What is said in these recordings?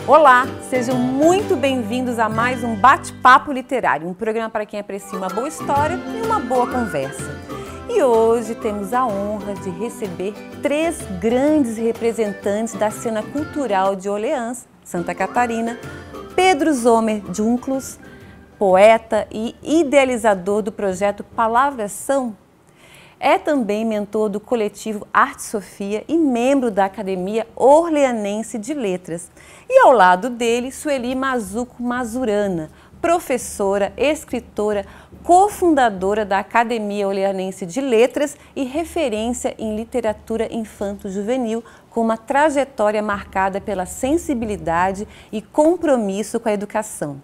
Olá, sejam muito bem-vindos a mais um Bate-Papo Literário, um programa para quem aprecia uma boa história e uma boa conversa. E hoje temos a honra de receber três grandes representantes da cena cultural de Orleans, Santa Catarina: Pedro Zomer Junclos, poeta e idealizador do projeto Palavras São. É também mentor do coletivo Arte Sofia e membro da Academia Orleanense de Letras. E ao lado dele, Sueli Mazuco Mazurana, professora, escritora, cofundadora da Academia Orleanense de Letras e referência em literatura infanto-juvenil, com uma trajetória marcada pela sensibilidade e compromisso com a educação.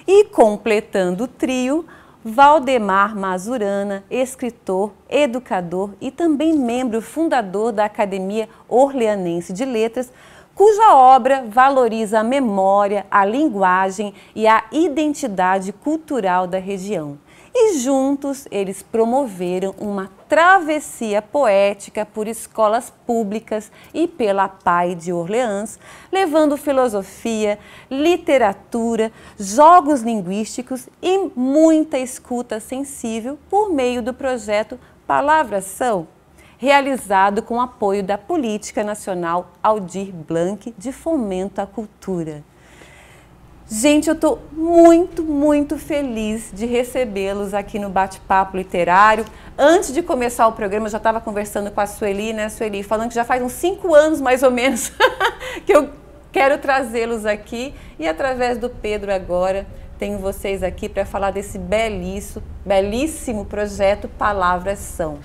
E completando o trio, Valdemar Mazurana, escritor, educador e também membro fundador da Academia Orleanense de Letras, cuja obra valoriza a memória, a linguagem e a identidade cultural da região. E juntos eles promoveram uma travessia poética por escolas públicas e pela PAI de Orleans, levando filosofia, literatura, jogos linguísticos e muita escuta sensível por meio do projeto Palavras São, realizado com apoio da Política Nacional Aldir Blanc de Fomento à Cultura. Gente, eu estou muito feliz de recebê-los aqui no Bate-Papo Literário. Antes de começar o programa, eu já estava conversando com a Sueli, né, Sueli? Falando que já faz uns 5 anos, mais ou menos, que eu quero trazê-los aqui. E através do Pedro agora, tenho vocês aqui para falar desse belíssimo projeto Palavras São.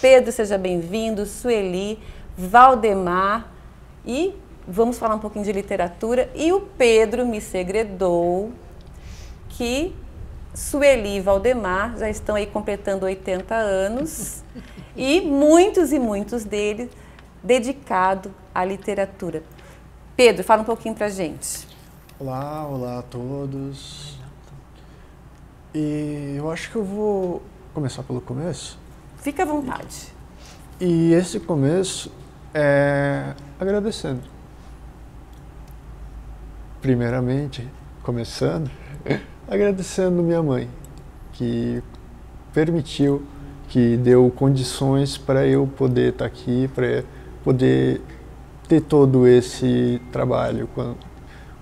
Pedro, seja bem-vindo, Sueli, Valdemar e... vamos falar um pouquinho de literatura. E o Pedro me segredou que Sueli e Valdemar já estão aí completando 80 anos e muitos deles dedicados à literatura. Pedro, fala um pouquinho pra gente. Olá a todos. E eu acho que eu vou começar pelo começo. Fica à vontade. E esse começo é agradecendo. Primeiramente, começando, agradecendo minha mãe, que permitiu, que deu condições para eu poder estar aqui, para poder ter todo esse trabalho com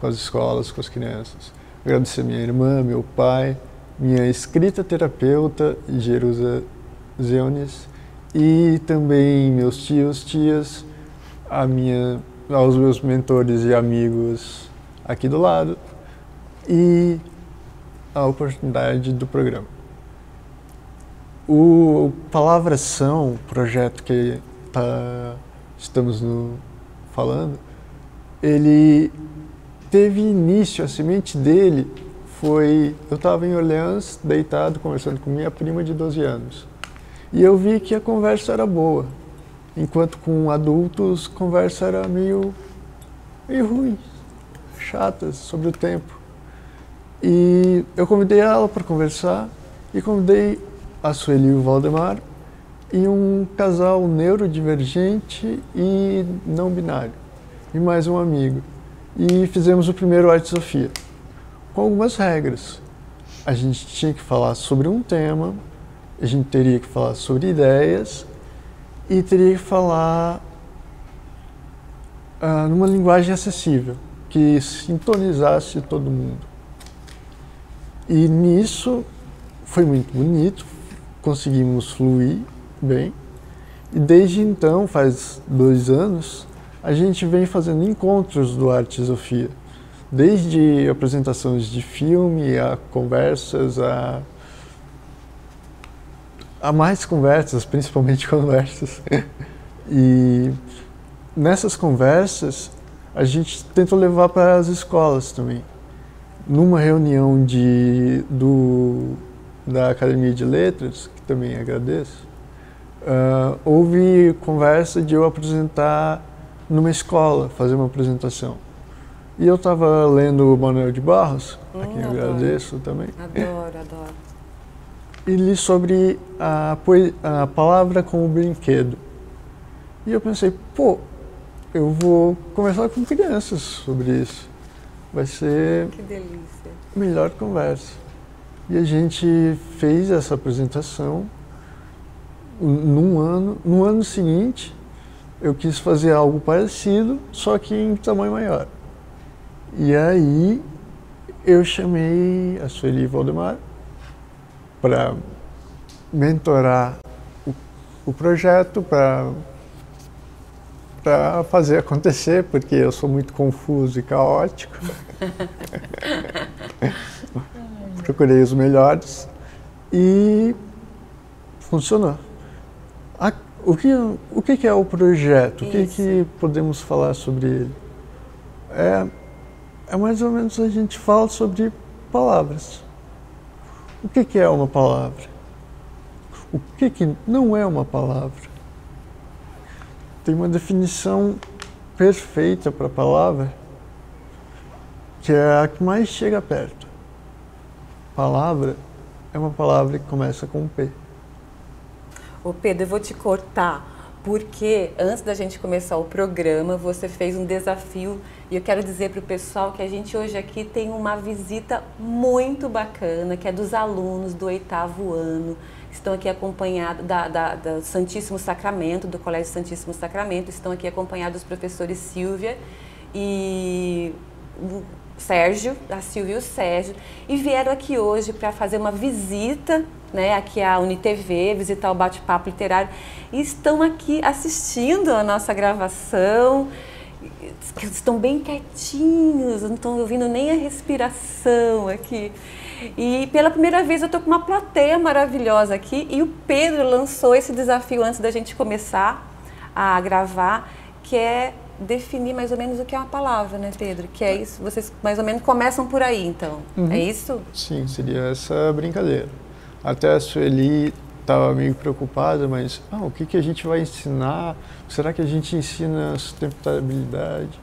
as escolas, com as crianças. Agradecer minha irmã, meu pai, minha escrita terapeuta, Jerusa Zeunes, e também meus tios, tias, aos meus mentores e amigos aqui do lado, e a oportunidade do programa. O Palavras São, projeto que estamos falando, ele teve início, a semente dele foi... eu estava em Orleans, deitado, conversando com minha prima de 12 anos. E eu vi que a conversa era boa, enquanto com adultos a conversa era meio ruim, chatas sobre o tempo. E eu convidei ela para conversar e convidei a Sueli e o Valdemar e um casal neurodivergente e não binário, e mais um amigo. E fizemos o primeiro Arte Sofia, com algumas regras. A gente tinha que falar sobre um tema, a gente teria que falar sobre ideias e teria que falar numa linguagem acessível, que sintonizasse todo mundo. E nisso foi muito bonito, conseguimos fluir bem. E desde então, faz 2 anos, a gente vem fazendo encontros do Arte Sofia. Desde apresentações de filme, a conversas, a mais conversas, principalmente conversas. E nessas conversas, a gente tentou levar para as escolas também. Numa reunião da Academia de Letras, que também agradeço, houve conversa de eu apresentar numa escola, fazer uma apresentação. E eu estava lendo o Manuel de Barros, a quem eu agradeço também. Adoro. E li sobre a palavra como brinquedo. E eu pensei, eu vou conversar com crianças sobre isso. vai ser Que delícia. a melhor conversa. E a gente fez essa apresentação no ano seguinte, eu quis fazer algo parecido, só que em tamanho maior. E aí eu chamei a Sueli Valdemar para mentorar o projeto, para fazer acontecer, porque eu sou muito confuso e caótico. Procurei os melhores e funcionou. O que é o projeto? O que podemos falar sobre ele? É mais ou menos a gente fala sobre palavras. O que é uma palavra? O que não é uma palavra? Tem uma definição perfeita para a palavra, que é a que mais chega perto. Palavra é uma palavra que começa com P. Ô Pedro, eu vou te cortar, porque antes da gente começar o programa, você fez um desafio e eu quero dizer para o pessoal que a gente hoje aqui tem uma visita muito bacana, que é dos alunos do 8º ano, estão aqui acompanhados do Santíssimo Sacramento, do Colégio Santíssimo Sacramento, estão aqui acompanhados dos professores Silvia e Sérgio, a Silvia e o Sérgio, e vieram aqui hoje para fazer uma visita, né, aqui à UniTV, visitar o Bate-Papo Literário, e estão aqui assistindo a nossa gravação, estão bem quietinhos, não estão ouvindo nem a respiração aqui. E pela primeira vez eu estou com uma plateia maravilhosa aqui, e o Pedro lançou esse desafio antes da gente começar a gravar, que é definir mais ou menos o que é uma palavra, né, Pedro? Que é isso, vocês mais ou menos começam por aí, então. É isso? Sim, seria essa brincadeira. Até a Sueli estava meio preocupada, mas o que a gente vai ensinar? Será que a gente ensina sustentabilidade?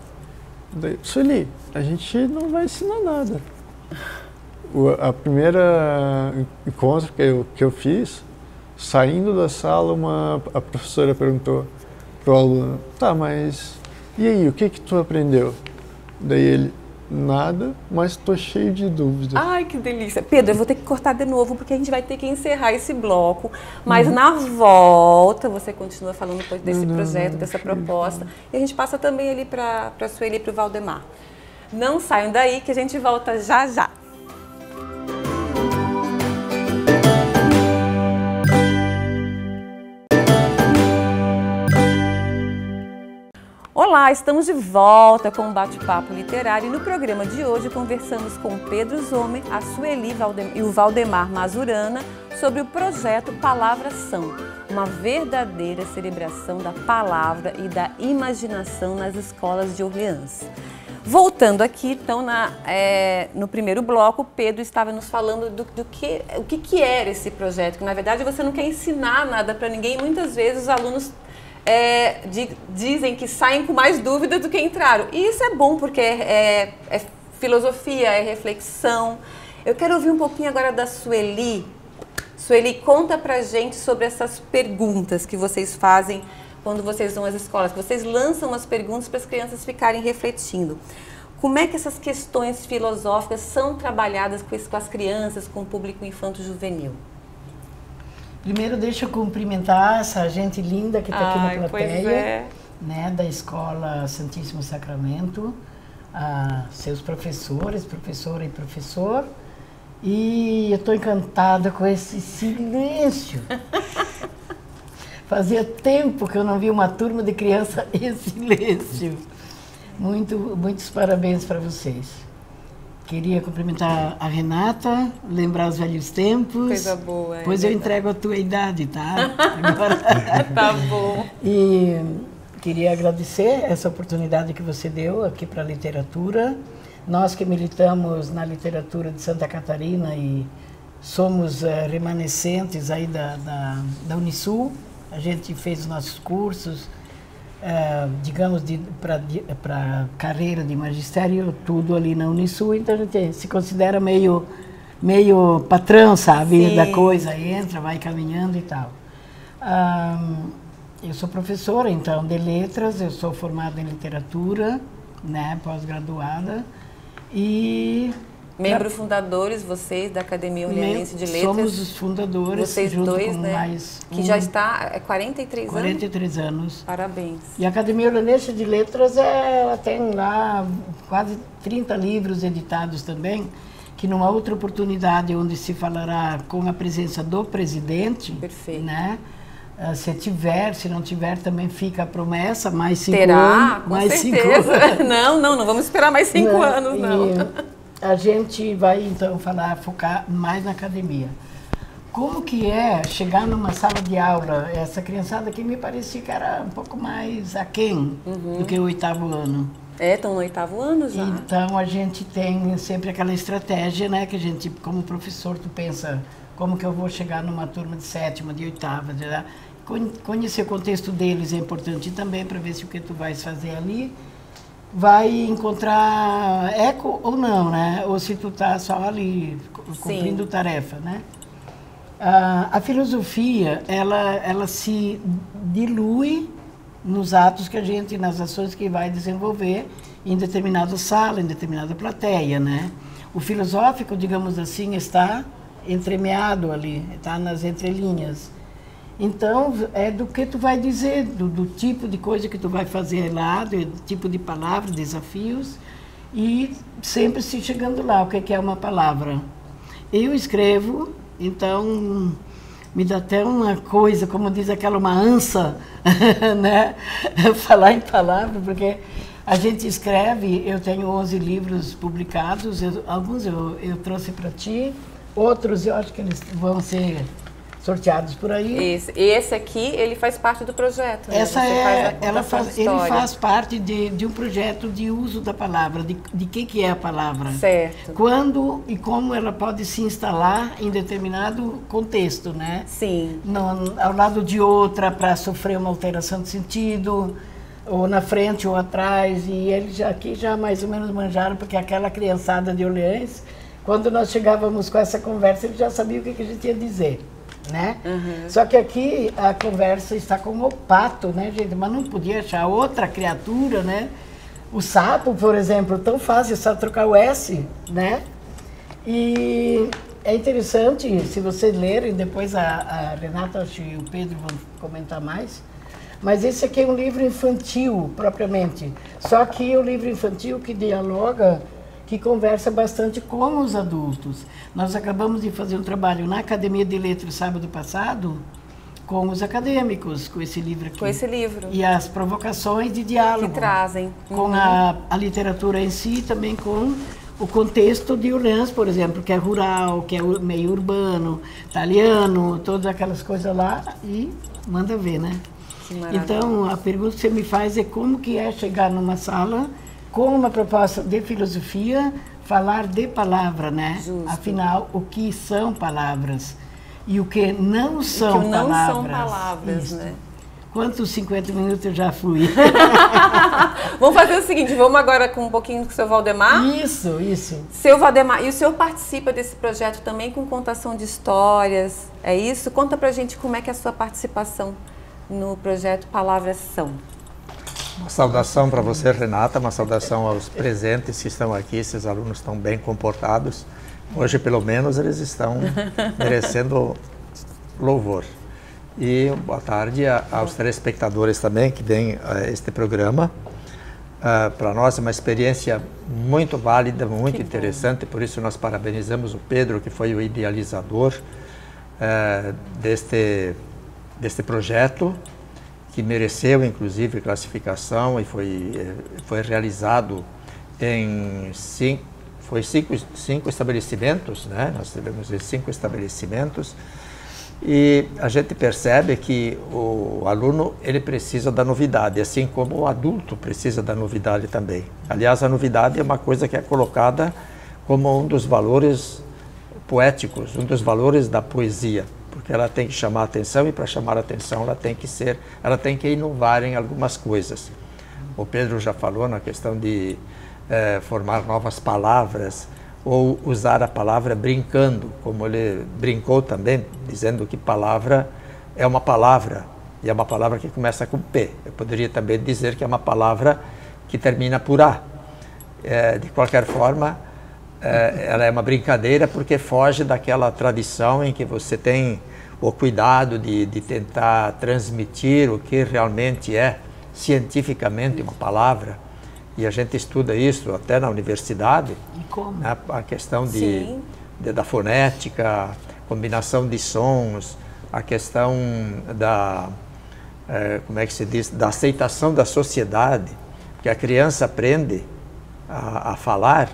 Daí, Sueli, a gente não vai ensinar nada. A primeira encontro que eu fiz, saindo da sala, a professora perguntou para o aluno, tá, mas e aí, o que tu aprendeu? Daí ele, nada, mas tô cheio de dúvidas. Ai, que delícia. Pedro, eu vou ter que cortar de novo, porque a gente vai ter que encerrar esse bloco. Mas na volta, você continua falando desse projeto, dessa proposta. E a gente passa também ali para a Sueli e para o Valdemar. Não saiam daí, que a gente volta já já. Olá, estamos de volta com o Bate-Papo Literário e no programa de hoje conversamos com Pedro Zomer, a Sueli e o Valdemar Mazurana sobre o projeto Palavras São, uma verdadeira celebração da palavra e da imaginação nas escolas de Orleans. Voltando aqui, então, no primeiro bloco, o Pedro estava nos falando o que era esse projeto, que na verdade você não quer ensinar nada para ninguém, e muitas vezes os alunos dizem que saem com mais dúvidas do que entraram. E isso é bom, porque é filosofia, é reflexão. Eu quero ouvir um pouquinho agora da Sueli. Sueli, conta pra gente sobre essas perguntas que vocês fazem quando vocês vão às escolas, que vocês lançam as perguntas para as crianças ficarem refletindo. Como é que essas questões filosóficas são trabalhadas com as crianças, com o público infanto-juvenil? Primeiro, deixa eu cumprimentar essa gente linda que está aqui na plateia, né, da Escola Santíssimo Sacramento, seus professores, professora e professor. E eu estou encantada com esse silêncio. Fazia tempo que eu não vi uma turma de criança em silêncio. Muitos parabéns para vocês. Queria cumprimentar a Renata, lembrar os velhos tempos. Coisa boa. Depois eu entrego a tua idade, tá? Agora... Tá bom. E queria agradecer essa oportunidade que você deu aqui para a literatura. Nós que militamos na literatura de Santa Catarina e somos remanescentes aí da Unisul, a gente fez os nossos cursos, digamos, para carreira de magistério, tudo ali na Unisul, então a gente se considera meio patrão, sabe, sim, da coisa, entra, vai caminhando e tal. Eu sou professora, então, de letras, eu sou formada em literatura, né, pós-graduada, E membros fundadores, vocês, da Academia Unianense de Letras. Somos os fundadores, vocês junto dois, com né? mais que já está há 43 anos? 43 anos. Parabéns. E a Academia Unianense de Letras, ela tem lá quase 30 livros editados também, que numa outra oportunidade, onde se falará com a presença do presidente, perfeito, né? Se tiver, se não tiver, também fica a promessa, mais 5 Terá, anos. com mais certeza. 5 anos. Não vamos esperar mais 5 anos, não. A gente vai, então, focar mais na academia. Como que é chegar numa sala de aula? Essa criançada aqui me parecia que era um pouco mais aquém do que o 8º ano. Estão no 8º ano já. Então, a gente tem sempre aquela estratégia, né? Que a gente, como professor, tu pensa, como que eu vou chegar numa turma de 7ª, de 8ª, conhecer o contexto deles é importante também, para ver se o que tu vais fazer ali vai encontrar eco ou não, né? Ou se tu tá só ali cumprindo tarefa, né? A filosofia, ela se dilui nos atos que a gente, nas ações que vai desenvolver em determinada sala, em determinada plateia, né? O filosófico, digamos assim, está entremeado ali, está nas entrelinhas. Então, é do que tu vai dizer, do tipo de coisa que tu vai fazer lá, do tipo de palavra, desafios, e sempre se chegando lá, o que é uma palavra. Eu escrevo, então me dá até uma coisa, como diz aquela, uma ânsia, né? Falar em palavra, porque a gente escreve, eu tenho 11 livros publicados, alguns eu trouxe para ti, outros eu acho que eles vão ser sorteados por aí. Esse aqui, ele faz parte do projeto, né? Ele faz parte de um projeto de uso da palavra, de que é a palavra. Certo. Quando e como ela pode se instalar em determinado contexto, né? Sim. Ao lado de outra, para sofrer uma alteração de sentido, ou na frente ou atrás, e eles aqui já mais ou menos manjaram, porque aquela criançada de Orleans, quando nós chegávamos com essa conversa, eles já sabiam o que a gente ia dizer. Né? Só que aqui a conversa está com o pato, né, gente? Mas não podia achar outra criatura, né? O sapo, por exemplo, tão fácil, só trocar o S, né? E é interessante, se vocês lerem, depois a Renata e o Pedro vão comentar mais, mas esse aqui é um livro infantil, propriamente. Só que o livro infantil que dialoga, que conversa bastante com os adultos. Nós acabamos de fazer um trabalho na Academia de Letras sábado passado com os acadêmicos, com esse livro aqui. Com esse livro. E as provocações de diálogo. Que trazem. Com a literatura em si e também com o contexto de Orleans, por exemplo, que é rural, que é meio urbano, italiano, todas aquelas coisas lá, e manda ver, né? Então, a pergunta que você me faz é como que é chegar numa sala com uma proposta de filosofia, falar de palavra, né? Justo. Afinal, o que são palavras e o que não são palavras. Não são palavras, né? Quantos 50 minutos eu já fui? Vamos fazer o seguinte, vamos agora com um pouquinho com o seu Valdemar? Isso. Seu Valdemar, e o senhor participa desse projeto também com contação de histórias, é isso? Conta pra gente como é que é a sua participação no projeto Palavras São. Uma saudação para você, Renata, uma saudação aos presentes que estão aqui, esses alunos estão bem comportados. Hoje, pelo menos, eles estão merecendo louvor. E boa tarde aos telespectadores também que veem este programa. Para nós é uma experiência muito válida, muito interessante, por isso nós parabenizamos o Pedro, que foi o idealizador deste projeto, que mereceu, inclusive, classificação e foi realizado em cinco estabelecimentos, né? Nós tivemos 5 estabelecimentos e a gente percebe que o aluno ele precisa da novidade, assim como o adulto precisa da novidade também. Aliás, a novidade é uma coisa que é colocada como um dos valores poéticos, um dos valores da poesia, porque ela tem que chamar a atenção e para chamar a atenção ela tem que inovar em algumas coisas. O Pedro já falou na questão de formar novas palavras ou usar a palavra brincando, como ele brincou também, dizendo que palavra é uma palavra e é uma palavra que começa com P. Eu poderia também dizer que é uma palavra que termina por A. de qualquer forma, ela é uma brincadeira porque foge daquela tradição em que você tem o cuidado de tentar transmitir o que realmente é cientificamente uma palavra. E a gente estuda isso até na universidade. E como? Né? A questão da fonética, combinação de sons, a questão da, como é que se diz, da aceitação da sociedade, porque a criança aprende a falar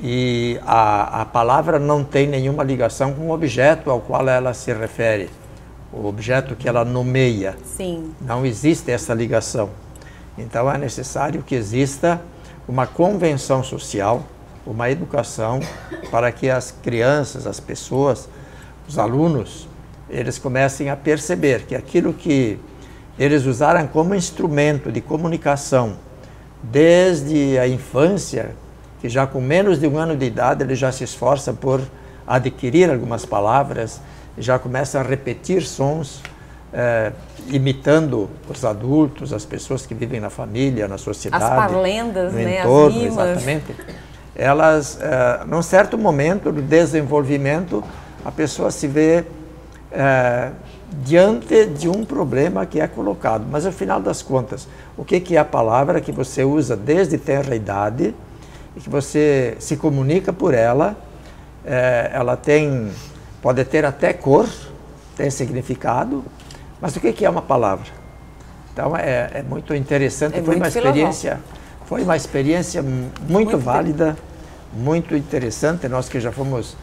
e a palavra não tem nenhuma ligação com o objeto ao qual ela se refere, o objeto que ela nomeia. Sim. Não existe essa ligação. Então é necessário que exista uma convenção social, uma educação para que as crianças, as pessoas, os alunos, eles comecem a perceber que aquilo que eles usaram como instrumento de comunicação desde a infância, que já com menos de 1 ano de idade ele já se esforça por adquirir algumas palavras, já começa a repetir sons, imitando os adultos, as pessoas que vivem na família, na sociedade, as parlendas, no né, entorno, as rimas. exatamente. Elas, num certo momento do desenvolvimento, a pessoa se vê diante de um problema que é colocado. Mas, ao final das contas, o que é a palavra que você usa desde tenra idade e que você se comunica por ela? Ela pode ter até cor, tem significado, mas o que é uma palavra? Então, é muito interessante, foi uma experiência muito válida, muito interessante. Nós que já fomos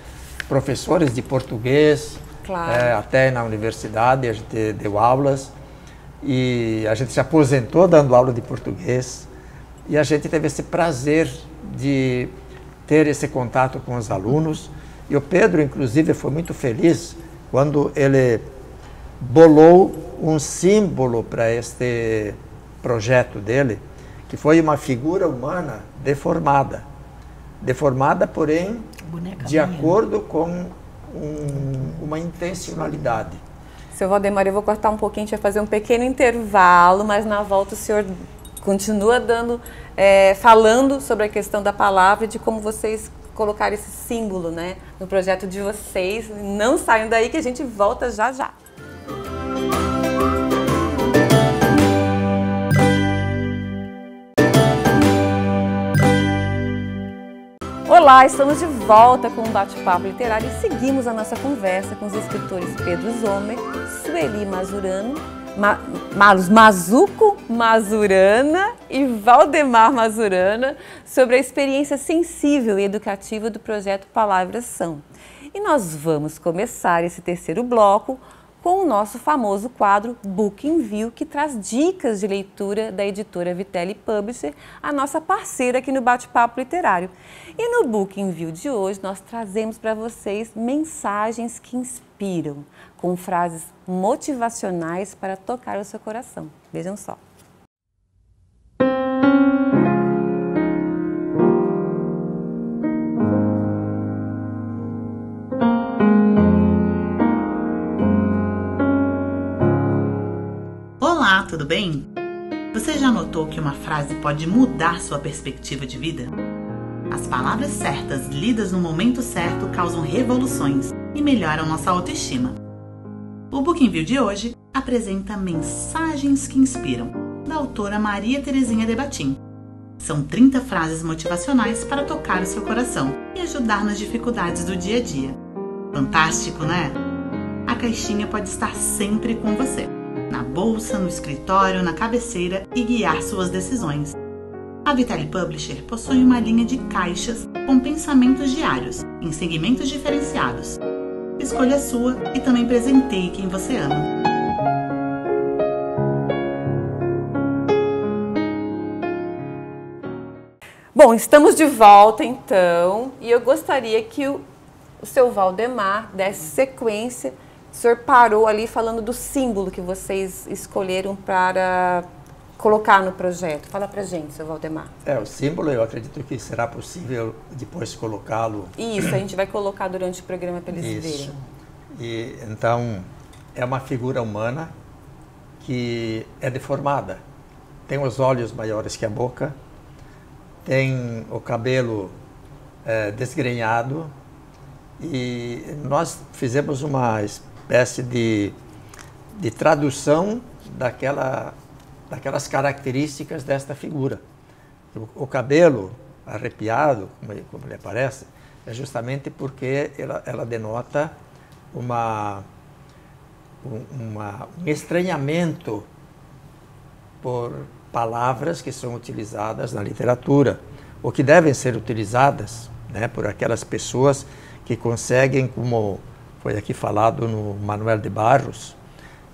professores de português, claro. Até na universidade, a gente deu aulas e a gente se aposentou dando aula de português e a gente teve esse prazer de ter esse contato com os alunos. E o Pedro, inclusive, foi muito feliz quando ele bolou um símbolo para este projeto dele, que foi uma figura humana deformada, porém, de acordo com uma intencionalidade. Seu Valdemar, eu vou cortar um pouquinho, a gente vai fazer um pequeno intervalo, mas na volta o senhor continua falando sobre a questão da palavra e de como vocês colocaram esse símbolo, né, no projeto de vocês. Não saiam daí que a gente volta já já. Olá, estamos de volta com um bate-papo literário e seguimos a nossa conversa com os escritores Pedro Zomer, Sueli Mazuco Mazurana e Valdemar Mazurana sobre a experiência sensível e educativa do projeto Palavras São. E nós vamos começar esse terceiro bloco com o nosso famoso quadro Book in View, que traz dicas de leitura da editora Vitelli Publisher, a nossa parceira aqui no Bate-Papo Literário. E no Book in View de hoje nós trazemos para vocês mensagens que inspiram, com frases motivacionais para tocar o seu coração. Vejam só. Olá, tudo bem? Você já notou que uma frase pode mudar sua perspectiva de vida? As palavras certas, lidas no momento certo, causam revoluções e melhoram nossa autoestima. O Book in View de hoje apresenta Mensagens que Inspiram, da autora Maria Terezinha de Batim. São 30 frases motivacionais para tocar o seu coração e ajudar nas dificuldades do dia a dia. Fantástico, né? A caixinha pode estar sempre com você, na bolsa, no escritório, na cabeceira e guiar suas decisões. A Vitelli Publisher possui uma linha de caixas com pensamentos diários, em segmentos diferenciados. Escolha a sua e também presenteie quem você ama. Bom, estamos de volta então, e eu gostaria que o seu Valdemar desse sequência. O senhor parou ali falando do símbolo que vocês escolheram para colocar no projeto. Fala pra gente, seu Valdemar. O símbolo, eu acredito que será possível depois colocá-lo. Isso, a gente vai colocar durante o programa para eles verem. E então, é uma figura humana que é deformada. Tem os olhos maiores que a boca, tem o cabelo desgrenhado, e nós fizemos uma espécie de tradução daquelas características desta figura. O cabelo arrepiado, como ele aparece, é justamente porque ela denota um estranhamento por palavras que são utilizadas na literatura, ou que devem ser utilizadas, né, por aquelas pessoas que conseguem, como foi aqui falado no Manuel de Barros,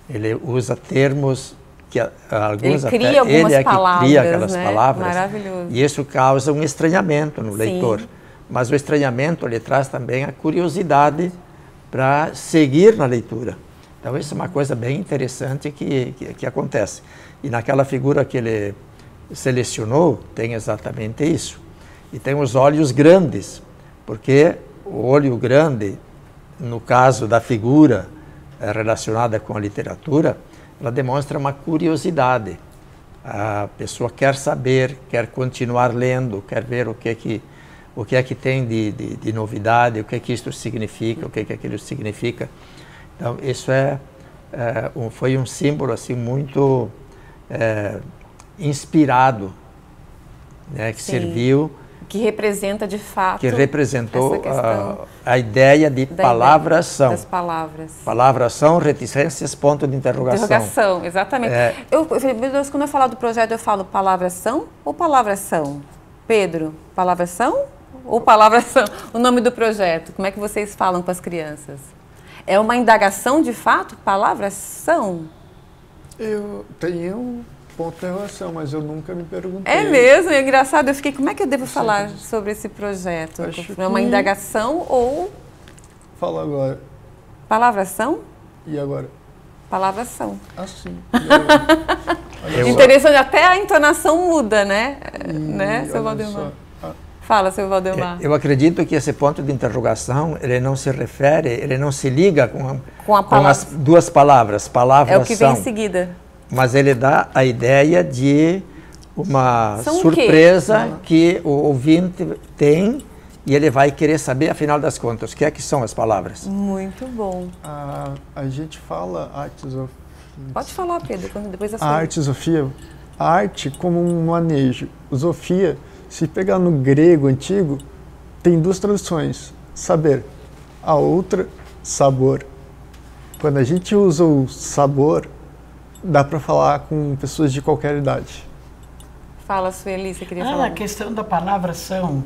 ele usa termos que alguns ele cria algumas palavras, cria aquelas palavras. Maravilhoso. E isso causa um estranhamento no leitor. Mas o estranhamento ele traz também a curiosidade para seguir na leitura. Então isso é uma coisa bem interessante que acontece. E naquela figura que ele selecionou tem exatamente isso. E tem os olhos grandes, porque o olho grande, no caso da figura relacionada com a literatura, ela demonstra uma curiosidade. A pessoa quer saber, quer continuar lendo, quer ver o que é que tem de novidade, o que é que isto significa, o que é que aquilo significa. Então, isso foi um símbolo assim, muito inspirado, né, que serviu... Que representa, de fato, que representou a ideia de palavração. Das palavras. Palavração, reticências, ponto de interrogação. Interrogação, exatamente. Meu Deus, quando eu falo do projeto, eu falo palavração ou palavração? Pedro, palavração ou palavração? O nome do projeto, como é que vocês falam com as crianças? É uma indagação, de fato? Palavração? Eu tenho ponto de interrogação, mas eu nunca me perguntei. É mesmo? É engraçado. Eu fiquei, como é que eu devo falar sobre esse projeto? É uma indagação ou... Fala agora. Palavração? E agora? Palavração. Assim. Interessante, até a entonação muda, né? Seu Valdemar? Fala, seu Valdemar. Eu acredito que esse ponto de interrogação, ele não se liga com as duas palavras, palavração. É o que vem em seguida. Mas ele dá a ideia de uma surpresa que o ouvinte tem e ele vai querer saber, afinal das contas, o que é que são as palavras. Muito bom. A gente fala artesofia. Pode falar, Pedro, depois da sua. A artesofia, a arte como um manejo. Sofia, se pegar no grego antigo, tem duas traduções. Saber. A outra, sabor. Quando a gente usa o sabor, dá para falar com pessoas de qualquer idade. Fala, Sueli, você queria falar? A questão da palavra são.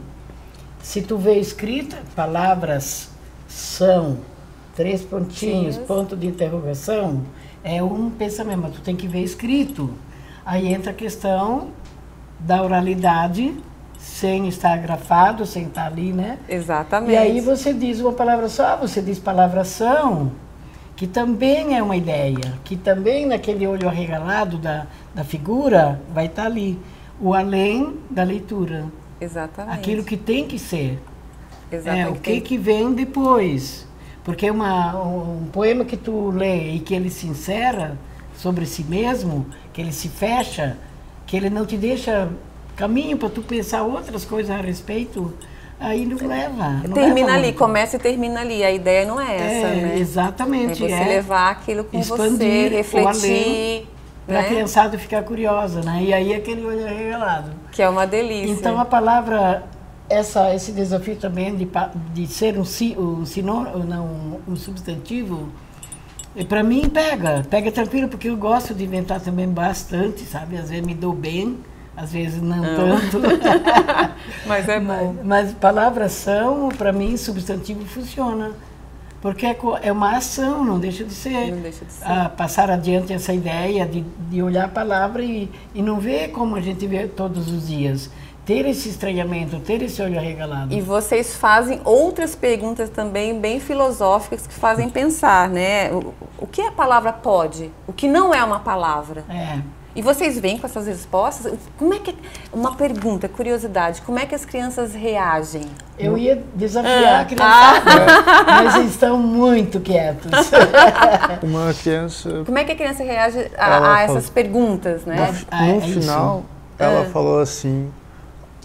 Se tu vê escrita, palavras são, 3 pontinhos, ponto de interrogação, é um pensamento, mas tu tem que ver escrito. Aí entra a questão da oralidade, sem estar grafado, sem estar ali, né? Exatamente. E aí você diz uma palavra só, você diz palavração, que também é uma ideia, que também naquele olho arregalado da figura vai estar ali, o além da leitura. Exatamente. Aquilo que tem que ser. Exatamente. O que vem depois. Porque um poema que tu lê e que ele se encerra sobre si mesmo, que ele se fecha, que ele não te deixa caminho para tu pensar outras coisas a respeito, aí não leva. Termina ali, começa e termina ali. A ideia não é essa, né? Exatamente. É você levar aquilo com você, refletir. Para a criançada ficar curiosa, né? E aí aquele olho arregalado. Que é uma delícia. Então a palavra, esse desafio também de ser um substantivo, para mim pega tranquilo, porque eu gosto de inventar também bastante, sabe? Às vezes me dou bem, às vezes não tanto. Mas é bom. Mas palavras são, para mim, substantivo funciona. Porque é uma ação, não deixa de ser. Não deixa de ser. Passar adiante essa ideia de olhar a palavra e não ver como a gente vê todos os dias. Ter esse estranhamento, ter esse olho arregalado. E vocês fazem outras perguntas também bem filosóficas que fazem pensar, né? O que a palavra pode? O que não é uma palavra? E vocês vêm com essas respostas? Como é que... Uma pergunta, curiosidade. Como é que as crianças reagem? Eu ia desafiar a criançada, mas estão muito quietos. Uma criança... Como é que a criança reage a essas perguntas, né? No final, ela falou assim,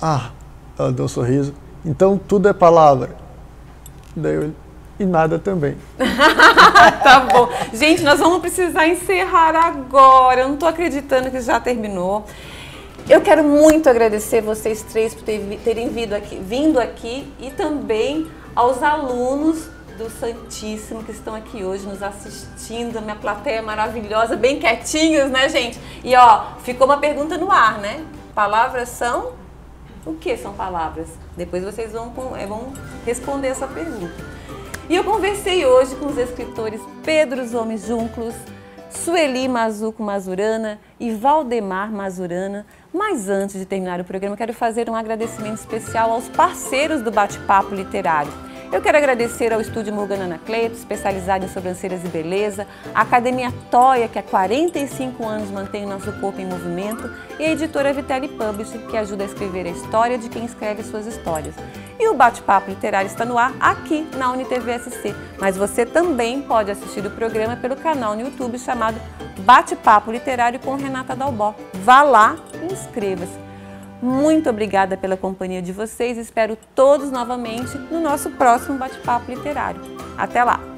Ah, ela deu um sorriso. Então tudo é palavra. Daí eu, e nada também. Tá bom. Gente, nós vamos precisar encerrar agora. Eu não tô acreditando que já terminou. Eu quero muito agradecer vocês três por terem vindo aqui e também aos alunos do Santíssimo que estão aqui hoje nos assistindo, minha plateia maravilhosa, bem quietinhos, né, gente? E ó, ficou uma pergunta no ar, né? Palavras são? O que são palavras? Depois vocês vão responder essa pergunta. E eu conversei hoje com os escritores Pedro Zomes Junclos, Sueli Mazuco Mazurana e Valdemar Mazurana. Mas antes de terminar o programa, eu quero fazer um agradecimento especial aos parceiros do Bate-Papo Literário. Eu quero agradecer ao Estúdio Morgana Anacleto, especializado em sobrancelhas e beleza, a Academia Toia, que há 45 anos mantém o nosso corpo em movimento, e a editora Vitelli Publishing, que ajuda a escrever a história de quem escreve suas histórias. E o Bate-Papo Literário está no ar aqui na UniTV-SC, mas você também pode assistir o programa pelo canal no YouTube chamado Bate-Papo Literário com Renata Dalbó. Vá lá e inscreva-se. Muito obrigada pela companhia de vocês. Espero todos novamente no nosso próximo Bate-Papo Literário. Até lá!